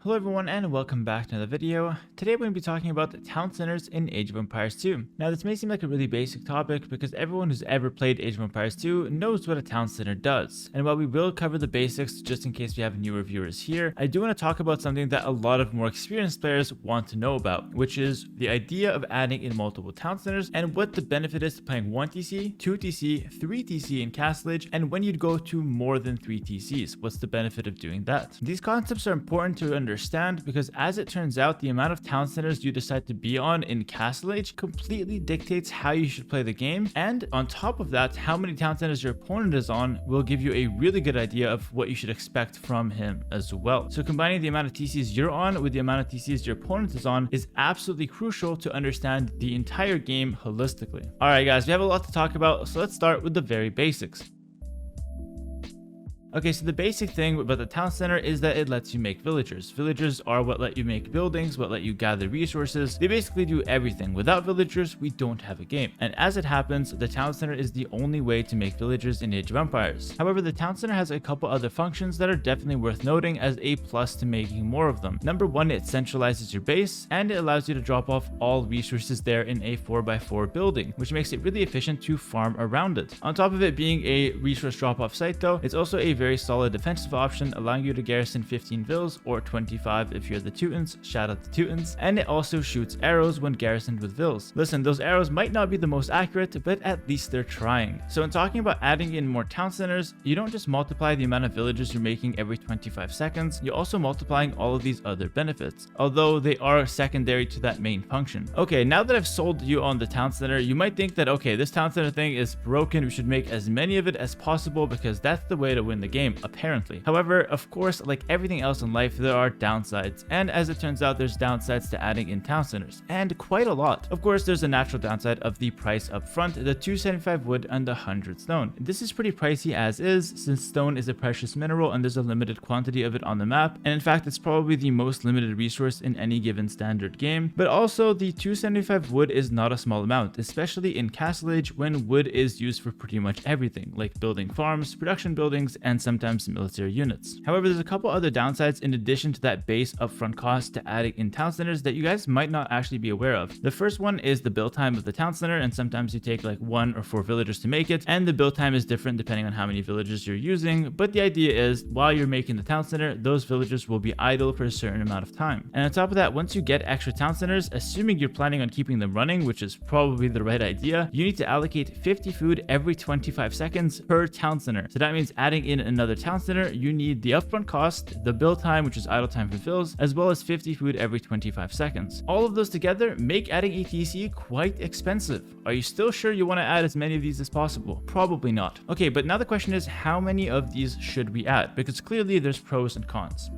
Hello everyone and welcome back to another video. Today we're going to be talking about the town centers in Age of Empires 2. Now this may seem like a really basic topic because everyone who's ever played Age of Empires 2 knows what a town center does. And while we will cover the basics just in case we have newer viewers here, I do want to talk about something that a lot of more experienced players want to know about, which is the idea of adding in multiple town centers and what the benefit is to playing 1 TC, 2 TC, 3 TC in Castle Age, and when you'd go to more than 3 TCs. What's the benefit of doing that? These concepts are important to understand because as it turns out, the amount of town centers you decide to be on in Castle Age completely dictates how you should play the game, and on top of that, how many town centers your opponent is on will give you a really good idea of what you should expect from him as well. So combining the amount of TCs you're on with the amount of TCs your opponent is on is absolutely crucial to understand the entire game holistically. Alright guys, we have a lot to talk about, so let's start with the very basics. Okay, so the basic thing about the town center is that it lets you make villagers. Villagers are what let you make buildings, what let you gather resources. They basically do everything. Without villagers, we don't have a game. And as it happens, the town center is the only way to make villagers in Age of Empires. However, the town center has a couple other functions that are definitely worth noting as a plus to making more of them. Number one, it centralizes your base, and it allows you to drop off all resources there in a 4x4 building, which makes it really efficient to farm around it. On top of it being a resource drop-off site though, it's also a very solid defensive option, allowing you to garrison 15 vills or 25 if you're the Teutons. Shout out to Teutons. And it also shoots arrows when garrisoned with vills. Listen, those arrows might not be the most accurate, but at least they're trying. So in talking about adding in more town centers, you don't just multiply the amount of villagers you're making every 25 seconds, you're also multiplying all of these other benefits, although they are secondary to that main function. Okay, now that I've sold you on the town center, you might think that, okay, this town center thing is broken, we should make as many of it as possible because that's the way to win the game, apparently. However, of course, like everything else in life, there are downsides, and as it turns out, there's downsides to adding in town centers, and quite a lot. Of course, there's a natural downside of the price up front, the 275 wood and the 100 stone. This is pretty pricey as is, since stone is a precious mineral and there's a limited quantity of it on the map, and in fact, it's probably the most limited resource in any given standard game. But also, the 275 wood is not a small amount, especially in Castle Age when wood is used for pretty much everything, like building farms, production buildings, and sometimes military units. However, there's a couple other downsides in addition to that base upfront cost to adding in town centers that you guys might not actually be aware of. The first one is the build time of the town center, and sometimes you take like 1 or 4 villagers to make it, and the build time is different depending on how many villagers you're using, but the idea is while you're making the town center, those villagers will be idle for a certain amount of time. And on top of that, once you get extra town centers, assuming you're planning on keeping them running, which is probably the right idea, you need to allocate 50 food every 25 seconds per town center. So that means adding in another town center, you need the upfront cost, the build time, which is idle time for fills, as well as 50 food every 25 seconds. All of those together make adding ATC quite expensive. Are you still sure you want to add as many of these as possible? Probably not. Okay, but now the question is, how many of these should we add? Because clearly there's pros and cons.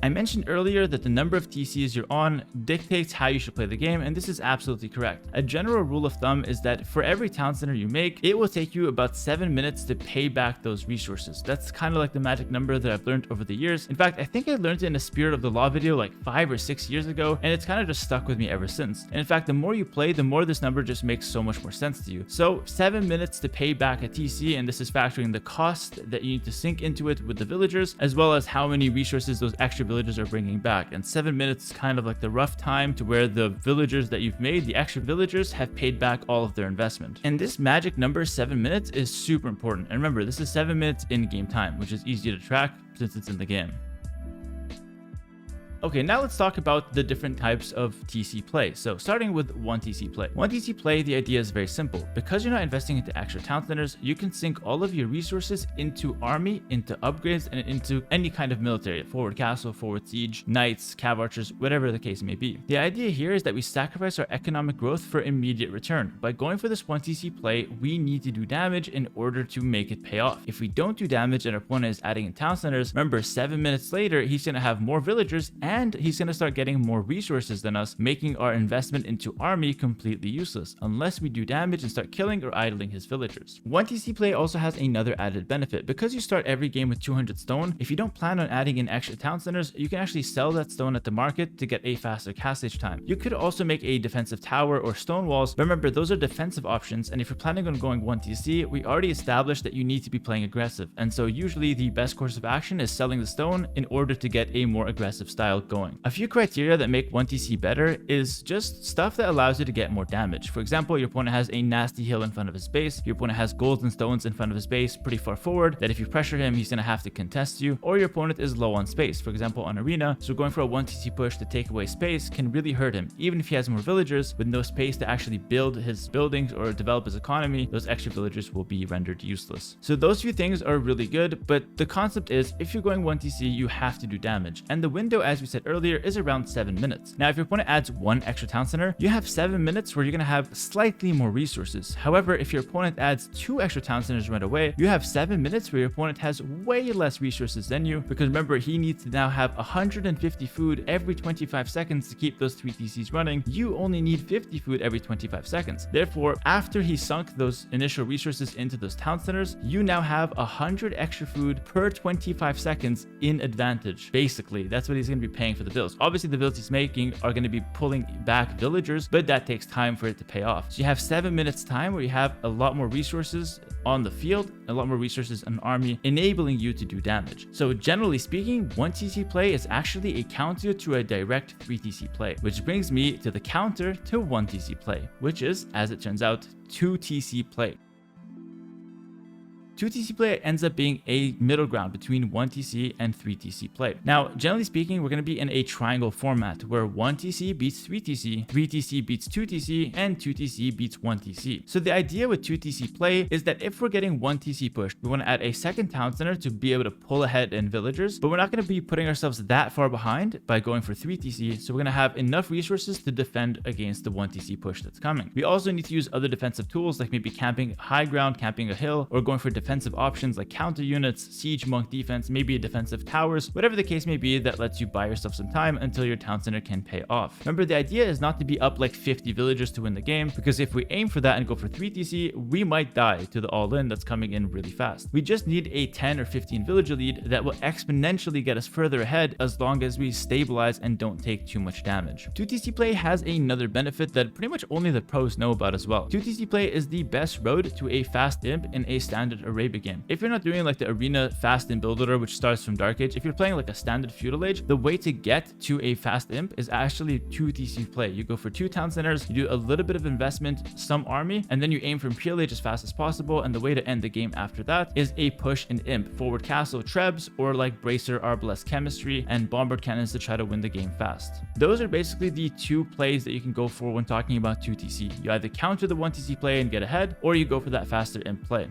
I mentioned earlier that the number of TCs you're on dictates how you should play the game, and this is absolutely correct. A general rule of thumb is that for every town center you make, it will take you about 7 minutes to pay back those resources. That's kind of like the magic number that I've learned over the years. In fact, I think I learned it in a Spirit of the Law video like 5 or 6 years ago, and it's kind of just stuck with me ever since. And in fact, the more you play, the more this number just makes so much more sense to you. So 7 minutes to pay back a TC, and this is factoring the cost that you need to sink into it with the villagers, as well as how many resources those extra villagers are bringing back. And 7 minutes is kind of like the rough time to where the villagers that you've made, the extra villagers, have paid back all of their investment. And this magic number 7 minutes is super important. And remember, this is 7 minutes in game time, which is easy to track since it's in the game. Okay, now let's talk about the different types of TC play. So starting with 1 TC play. 1 TC play, the idea is very simple. Because you're not investing into extra town centers, you can sink all of your resources into army, into upgrades, and into any kind of military. Forward castle, forward siege, knights, cav archers, whatever the case may be. The idea here is that we sacrifice our economic growth for immediate return. By going for this 1 TC play, we need to do damage in order to make it pay off. If we don't do damage and our opponent is adding in town centers, remember 7 minutes later, he's going to have more villagers and he's going to start getting more resources than us, making our investment into army completely useless unless we do damage and start killing or idling his villagers. 1TC play also has another added benefit. Because you start every game with 200 stone, if you don't plan on adding in extra town centers, you can actually sell that stone at the market to get a faster castlage time. You could also make a defensive tower or stone walls. Remember, those are defensive options, and if you're planning on going 1TC, we already established that you need to be playing aggressive, and so usually the best course of action is selling the stone in order to get a more aggressive style going. A few criteria that make 1TC better is just stuff that allows you to get more damage. For example, your opponent has a nasty hill in front of his base, your opponent has golden stones in front of his base pretty far forward that if you pressure him, he's going to have to contest you, or your opponent is low on space, for example on arena, so going for a 1TC push to take away space can really hurt him. Even if he has more villagers, with no space to actually build his buildings or develop his economy, those extra villagers will be rendered useless. So those few things are really good, but the concept is if you're going 1TC, you have to do damage, and the window, as we said earlier, is around 7 minutes. Now if your opponent adds 1 extra town center, you have 7 minutes where you're going to have slightly more resources. However, if your opponent adds 2 extra town centers right away, you have 7 minutes where your opponent has way less resources than you, because remember, he needs to now have 150 food every 25 seconds to keep those 3 TCs running. You only need 50 food every 25 seconds. Therefore, after he sunk those initial resources into those town centers, you now have 100 extra food per 25 seconds in advantage. Basically, that's what he's going to be paying for the builds. Obviously, the builds he's making are going to be pulling back villagers, but that takes time for it to pay off. So you have 7 minutes time where you have a lot more resources on the field, a lot more resources in an army, enabling you to do damage. So generally speaking, 1TC play is actually a counter to a direct 3TC play, which brings me to the counter to 1TC play, which is, as it turns out, 2TC play. 2TC play ends up being a middle ground between 1TC and 3TC play. Now, generally speaking, we're going to be in a triangle format where 1TC beats 3TC, 3TC beats 2TC, and 2TC beats 1TC. So the idea with 2TC play is that if we're getting 1TC pushed, we want to add a second town center to be able to pull ahead in villagers, but we're not going to be putting ourselves that far behind by going for 3TC, so we're going to have enough resources to defend against the 1TC push that's coming. We also need to use other defensive tools like maybe camping high ground, camping a hill, or going for defensive options like counter units, siege monk defense, maybe a defensive towers, whatever the case may be that lets you buy yourself some time until your town center can pay off. Remember, the idea is not to be up like 50 villagers to win the game, because if we aim for that and go for 3TC, we might die to the all-in that's coming in really fast. We just need a 10 or 15 villager lead that will exponentially get us further ahead as long as we stabilize and don't take too much damage. 2TC play has another benefit that pretty much only the pros know about as well. 2TC play is the best road to a fast imp in a standard Arabia game. If you're not doing like the arena fast imp build order, which starts from Dark Age, if you're playing like a standard feudal age, the way to get to a fast imp is actually 2TC play. You go for 2 town centers, you do a little bit of investment, some army, and then you aim for Imperial Age as fast as possible, and the way to end the game after that is a push in imp, forward castle trebs, or like bracer arbalest chemistry and bombard cannons to try to win the game fast. Those are basically the 2 plays that you can go for when talking about 2TC. You either counter the 1TC play and get ahead, or you go for that faster imp play.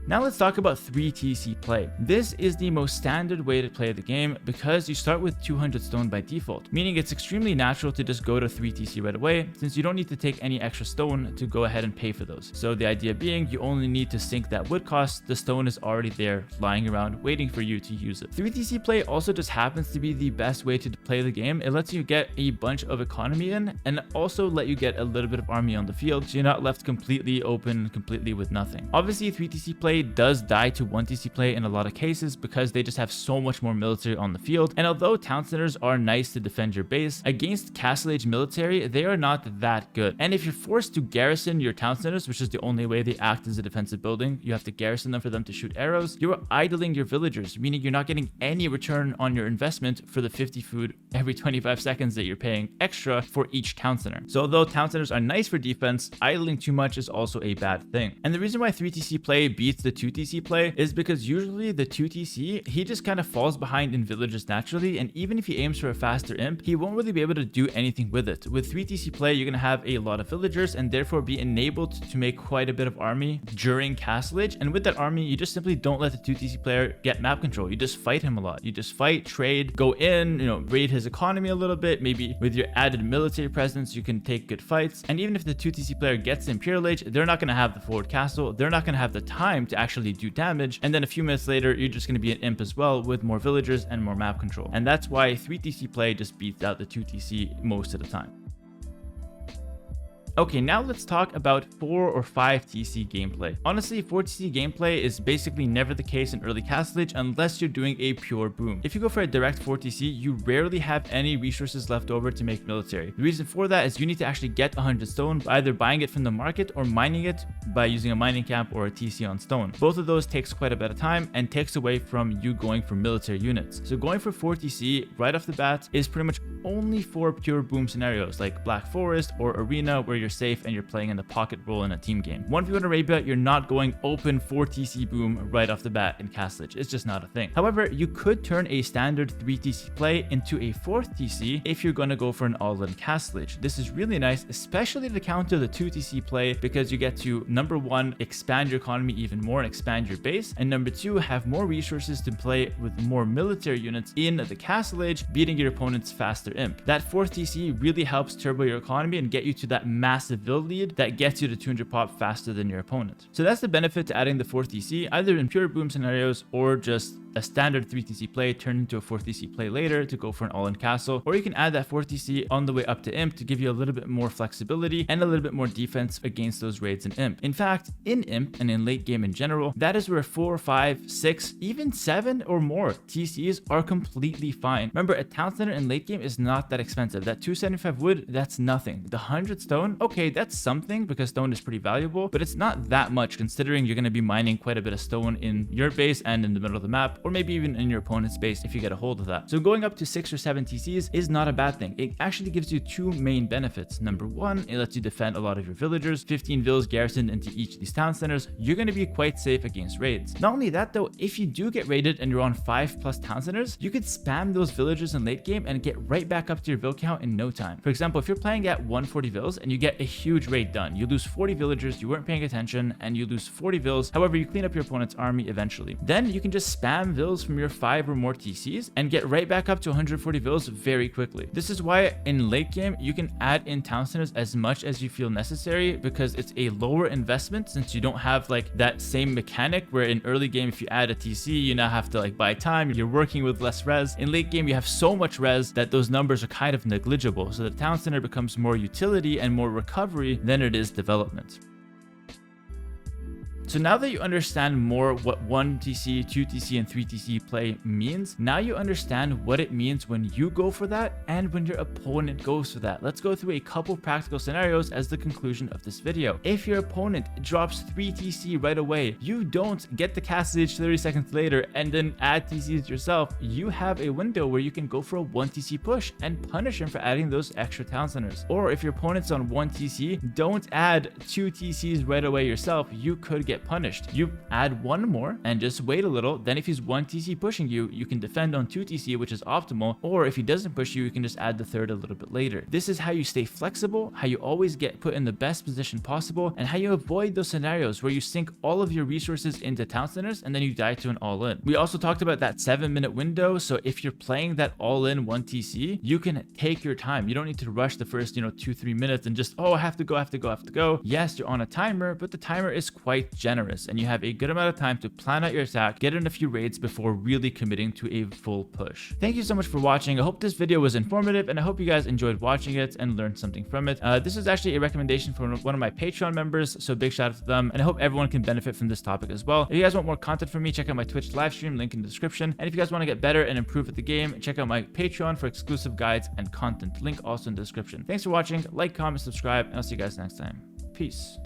Now let's talk about 3TC play. This is the most standard way to play the game because you start with 200 stone by default, meaning it's extremely natural to just go to 3TC right away since you don't need to take any extra stone to go ahead and pay for those. So the idea being you only need to sink that wood cost, the stone is already there lying around waiting for you to use it. 3TC play also just happens to be the best way to play the game. It lets you get a bunch of economy in and also let you get a little bit of army on the field so you're not left completely open, completely with nothing. Obviously 3TC play does die to 1TC play in a lot of cases because they just have so much more military on the field, and although town centers are nice to defend your base, against castle age military they are not that good. And if you're forced to garrison your town centers, which is the only way they act as a defensive building, you have to garrison them for them to shoot arrows, you're idling your villagers, meaning you're not getting any return on your investment for the 50 food every 25 seconds that you're paying extra for each town center. So although town centers are nice for defense, idling too much is also a bad thing. And the reason why 3TC play beats the 2TC play is because usually the 2TC, he just kind of falls behind in villagers naturally, and even if he aims for a faster imp, he won't really be able to do anything with it. With 3TC play, you're going to have a lot of villagers and therefore be enabled to make quite a bit of army during castle age, and with that army, you just simply don't let the 2TC player get map control. You just fight him a lot. You just fight, trade, go in, raid his economy a little bit. Maybe with your added military presence, you can take good fights, and even if the 2TC player gets Imperial Age, they're not going to have the forward castle. They're not going to have the time to actually do damage, and then a few minutes minutes later, you're just going to be an imp as well with more villagers and more map control. And that's why 3TC play just beats out the 2TC most of the time. Okay, now let's talk about 4 or 5 TC gameplay. Honestly, 4 TC gameplay is basically never the case in early Castle Age unless you're doing a pure boom. If you go for a direct 4 TC, you rarely have any resources left over to make military. The reason for that is you need to actually get 100 stone by either buying it from the market or mining it by using a mining camp or a TC on stone. Both of those takes quite a bit of time and takes away from you going for military units. So going for 4 TC right off the bat is pretty much only for pure boom scenarios like Black Forest or Arena, where you're safe and you're playing in the pocket role in a team game. 1v1 Arabia, you're not going open 4 TC boom right off the bat in Castle Age. It's just not a thing. However, you could turn a standard 3 TC play into a 4th TC if you're going to go for an all-in Castle Age. This is really nice, especially to counter the 2 TC play, because you get to, number 1, expand your economy even more and expand your base, and number 2, have more resources to play with more military units in the Castle Age, beating your opponent's faster imp. That 4th TC really helps turbo your economy and get you to that massive build lead that gets you to 200 pop faster than your opponent. So that's the benefit to adding the 4th TC, either in pure boom scenarios or just a standard 3 TC play turned into a 4 TC play later to go for an all-in castle, or you can add that 4 TC on the way up to imp to give you a little bit more flexibility and a little bit more defense against those raids in imp. In fact, in imp and in late game in general, that is where 4, 5, 6, even 7 or more TCs are completely fine. Remember, a town center in late game is not that expensive. That 275 wood, that's nothing. The 100 stone, okay, that's something because stone is pretty valuable, but it's not that much considering you're going to be mining quite a bit of stone in your base and in the middle of the map, or maybe even in your opponent's base if you get a hold of that. So going up to 6 or 7 TCs is not a bad thing. It actually gives you 2 main benefits. Number 1, it lets you defend a lot of your villagers. 15 villas garrisoned into each of these town centers, you're going to be quite safe against raids. Not only that though, if you do get raided and you're on 5+ town centers, you could spam those villagers in late game and get right back up to your vill count in no time. For example, if you're playing at 140 vills and you get a huge raid done, you lose 40 villagers, you weren't paying attention, and you lose 40 vills. However, you clean up your opponent's army eventually. Then you can just spam vills from your 5 or more TCs and get right back up to 140 vills very quickly. This is why in late game you can add in town centers as much as you feel necessary, because it's a lower investment since you don't have like that same mechanic where in early game if you add a TC you now have to like buy time, you're working with less res. In late game you have so much res that those numbers are kind of negligible, so the town center becomes more utility and more recovery than it is development. So now that you understand more what 1 TC, 2 TC, and 3 TC play means, now you understand what it means when you go for that and when your opponent goes for that. Let's go through a couple practical scenarios as the conclusion of this video. If your opponent drops 3 TC right away, you don't get the Castle Age 30 seconds later and then add TCs yourself. You have a window where you can go for a 1 TC push and punish him for adding those extra town centers. Or if your opponent's on 1 TC, don't add 2 TCs right away yourself. You could get punished. You add 1 more and just wait a little. Then if he's 1 TC pushing you, you can defend on 2 TC, which is optimal. Or if he doesn't push you, you can just add the 3rd a little bit later. This is how you stay flexible, how you always get put in the best position possible, and how you avoid those scenarios where you sink all of your resources into town centers and then you die to an all-in. We also talked about that 7-minute window. So if you're playing that all-in 1 TC, you can take your time. You don't need to rush the first, 2-3 minutes and just, oh, I have to go. Yes, you're on a timer, but the timer is quite generous and you have a good amount of time to plan out your attack, get in a few raids before really committing to a full push. Thank you so much for watching. I hope this video was informative and I hope you guys enjoyed watching it and learned something from it. This is actually a recommendation from one of my Patreon members, so big shout out to them, and I hope everyone can benefit from this topic as well. If you guys want more content from me, check out my Twitch live stream, link in the description. And if you guys want to get better and improve at the game, check out my Patreon for exclusive guides and content, link also in the description. Thanks for watching, like, comment, subscribe, and I'll see you guys next time. Peace.